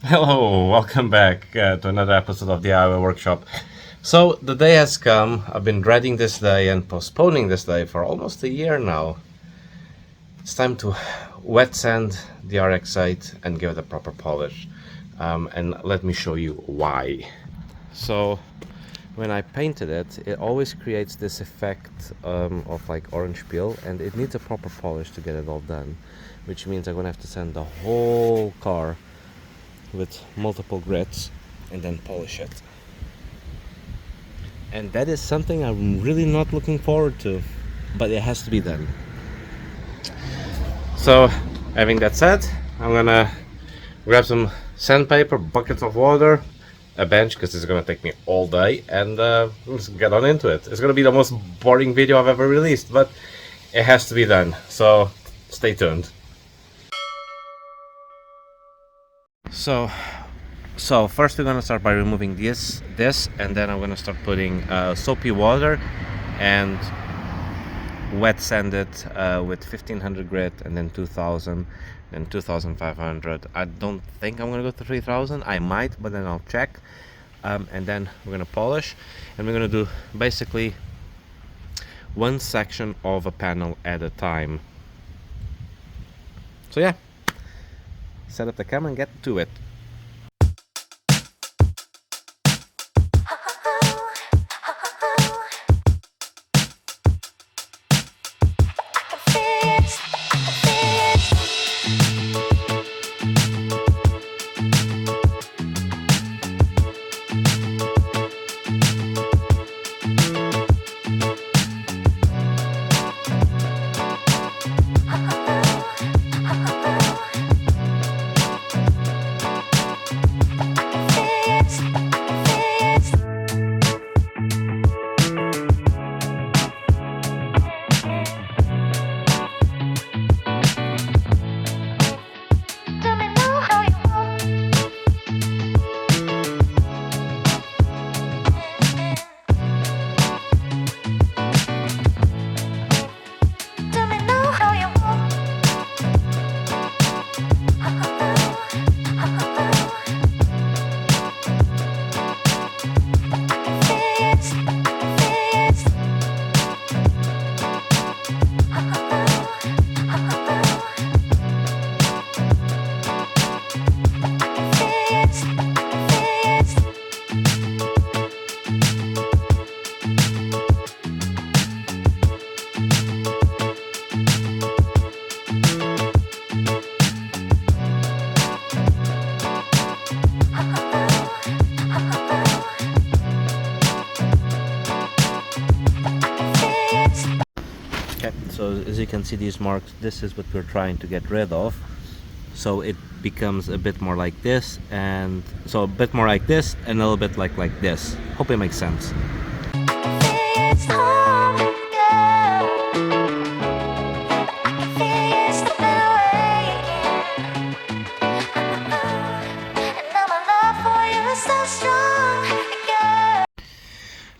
Hello, welcome back to another episode of the DIY Workshop. So, the day has come. I've been dreading this day and postponing this day for almost a year now. It's time to wet sand the RX-8 and give it a proper polish. And let me show you why. So, when I painted it, it always creates this effect of like orange peel, and it needs a proper polish to get it all done, which means I'm gonna have to sand the whole car with multiple grits and then polish it. And that is something I'm really not looking forward to, but it has to be done. So, having that said, I'm gonna grab some sandpaper, buckets of water, a bench because it's gonna take me all day, and let's get on into it. It's gonna be the most boring video I've ever released, but it has to be done. So, stay tuned. So first we're gonna start by removing this, and then I'm gonna start putting soapy water and wet sand it with 1500 grit, and then 2000, then 2500. I don't think I'm gonna go to 3000. I might, but then I'll check. And then we're gonna polish, and we're gonna do basically one section of a panel at a time. So yeah, set up the camera and get to it. Okay, so as you can see these marks, this is what we're trying to get rid of. So it becomes a bit more like this, and so a bit more like this, and a little bit like this. Hope it makes sense.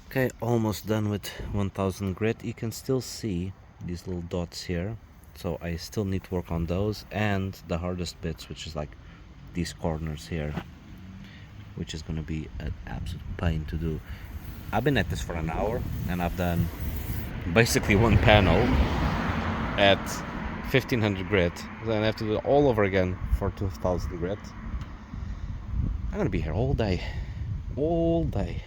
Okay, almost done with 1000 grit. You can still see these little dots here, so I still need to work on those, and the hardest bits, which is like these corners here, which is going to be an absolute pain to do. I've been at this for an hour, and I've done basically one panel at 1500 grit. Then I have to do it all over again for 2000 grit. I'm gonna be here all day, all day.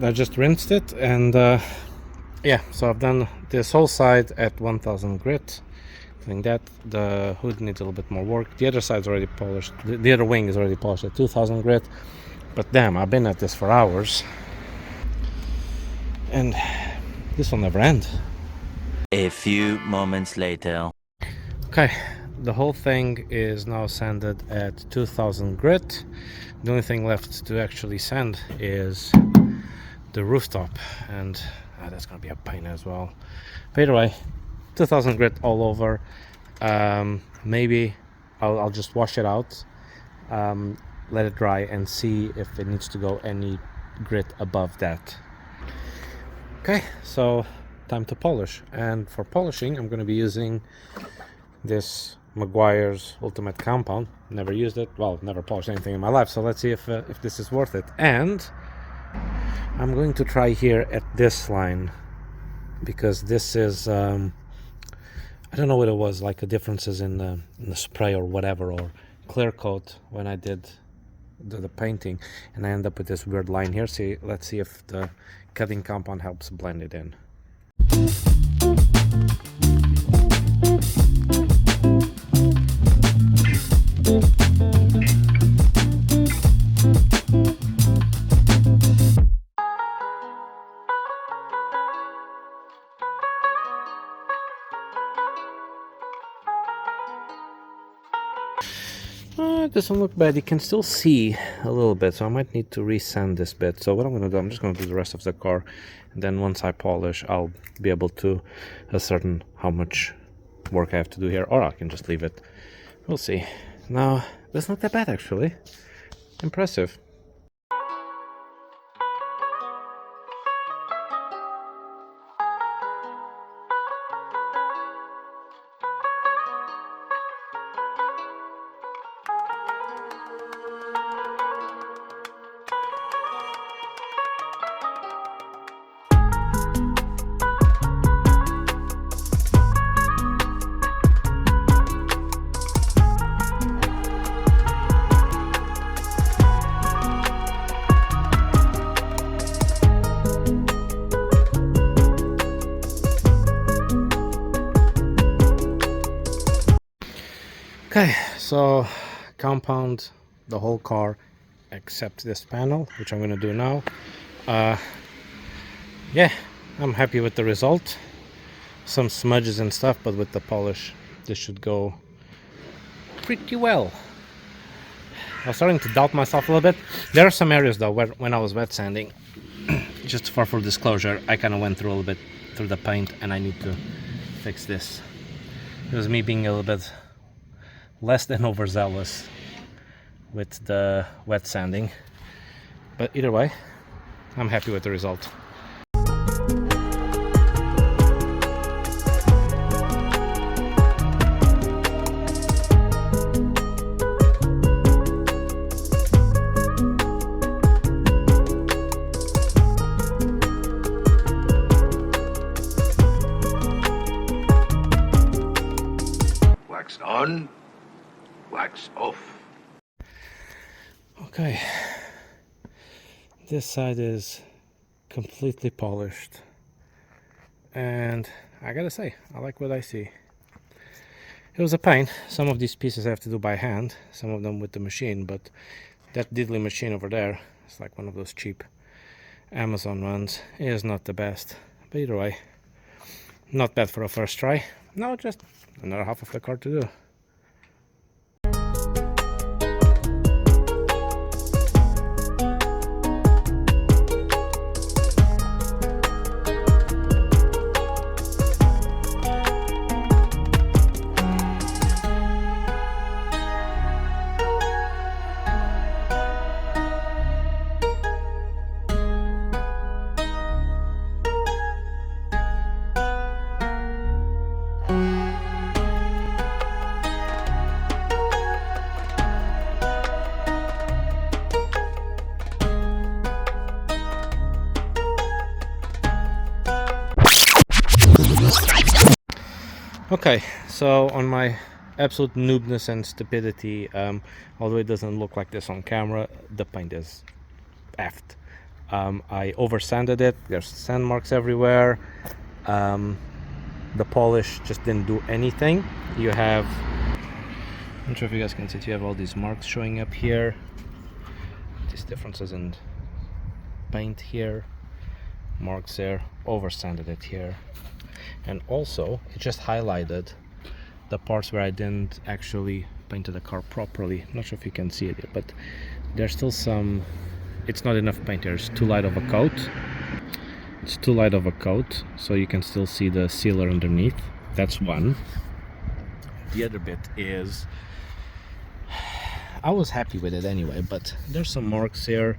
I just rinsed it, and yeah, so I've done this whole side at 1000 grit. Doing that, the hood needs a little bit more work. The other side's already polished. The other wing is already polished at 2000 grit. But damn, I've been at this for hours, and this will never end. A few moments later. Okay, the whole thing is now sanded at 2000 grit. The only thing left to actually sand is the rooftop, and that's gonna be a pain as well. But either way, 2000 grit all over. Maybe I'll just wash it out, let it dry, and see if it needs to go any grit above that. Okay, so time to polish. And for polishing, I'm going to be using this Meguiar's Ultimate Compound. Never used it, well, never polished anything in my life, so let's see if this is worth it. And I'm going to try here at this line, because this is I don't know what it was, like the differences in the spray or whatever, or clear coat when I did the painting, and I end up with this weird line here. See, let's see if the cutting compound helps blend it in. It doesn't look bad. You can still see a little bit, so I might need to resand this bit. So what I'm going to do, I'm just going to do the rest of the car, and then once I polish, I'll be able to ascertain how much work I have to do here, or I can just leave it. We'll see. Now, that's not that bad actually. Impressive. Okay, so compound the whole car except this panel, which I'm going to do now. Yeah, I'm happy with the result. Some smudges and stuff, but with the polish, this should go pretty well. I was starting to doubt myself a little bit. There are some areas though where, when I was wet sanding, just for full disclosure, I kind of went through a little bit through the paint, and I need to fix this. It was me being a little bit less than overzealous with the wet sanding, but either way, I'm happy with the result. Wax on, wax off. Okay, this side is completely polished, and I gotta say, I like what I see. It was a pain. Some of these pieces I have to do by hand, some of them with the machine, but that diddly machine over there, it's like one of those cheap Amazon ones, is not the best. But either way, not bad for a first try. Now just another half of the car to do. Okay, so on my absolute noobness and stupidity, although it doesn't look like this on camera, the paint is effed. I over sanded it. There's sand marks everywhere. The polish just didn't do anything. You have, I'm not sure if you guys can see it, you have all these marks showing up here, these differences in paint here, marks there, over sanded it here, and also it just highlighted the parts where I didn't actually paint the car properly. I'm not sure if you can see it here, but there's still some, it's not enough paint here. It's too light of a coat. It's too light of a coat, so you can still see the sealer underneath. That's one. The other bit is, I was happy with it anyway, but there's some marks here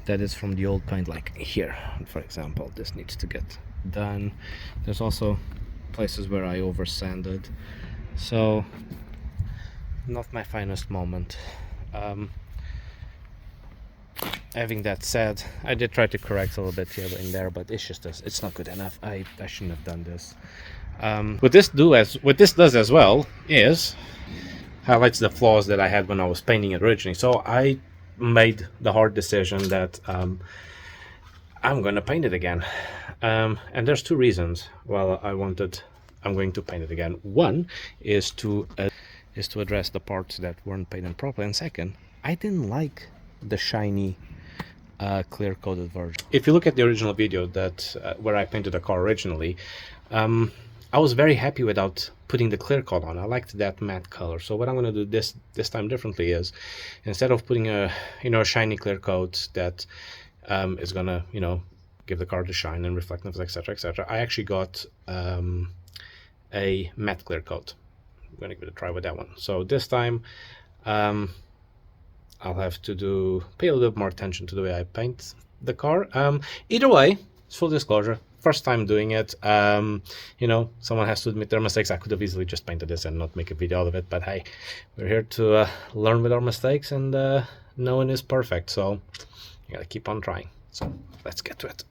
that is from the old paint, like here, for example. This needs to get done. There's also places where I over sanded, so not my finest moment. Having that said, I did try to correct a little bit here and there, but it's just this, it's not good enough. I shouldn't have done this. What this does as well is highlights the flaws that I had when I was painting it originally. So I made the hard decision that I'm going to paint it again, and there's two reasons why I'm going to paint it again. One is to address the parts that weren't painted properly, and second, I didn't like the shiny clear coated version. If you look at the original video that where I painted the car originally, I was very happy without putting the clear coat on. I liked that matte color. So what I'm going to do this time differently is, instead of putting a shiny clear coat that is going to give the car the shine and reflectiveness, etc., etc., I actually got a matte clear coat. I'm going to give it a try with that one. So this time I'll have to pay a little bit more attention to the way I paint the car. Either way, it's full disclosure, first time doing it. Someone has to admit their mistakes. I could have easily just painted this and not make a video out of it, but hey, we're here to learn with our mistakes, and no one is perfect, so you gotta keep on trying. So let's get to it.